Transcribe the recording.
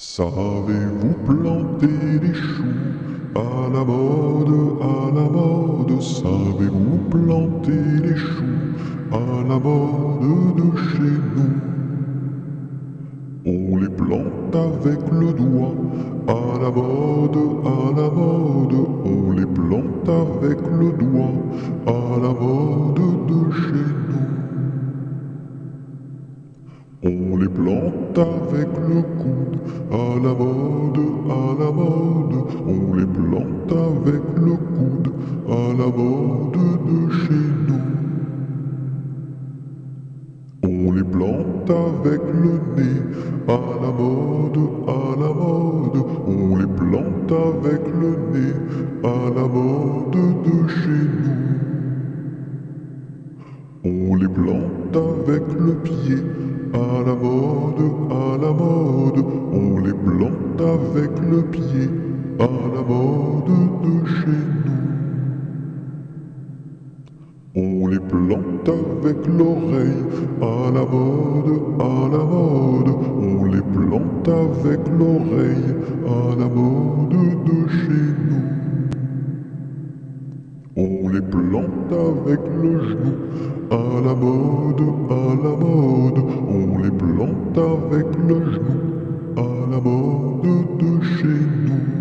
Savez-vous planter des choux à la mode, à la mode? Savez-vous planter des choux à la mode de chez nous? On les plante avec le doigt, à la mode, à la mode. On les plante avec le doigt, à la mode de chez nous. On les plante avec le coude, à la mode, à la mode. On les plante avec le coude, à la mode de chez nous. On les plante avec le nez, à la mode, à la mode. On les plante avec le nez, à la mode de chez nous. On les plante avec le pied, à la mode, à la mode. On les plante avec le pied, à la mode de chez nous. On les plante avec l'oreille, à la mode, à la mode. On les plante avec l'oreille, à la mode de chez nous. On les plante avec le genou, à la mode, à la mode. On les plante avec le genou, à la mode de chez nous.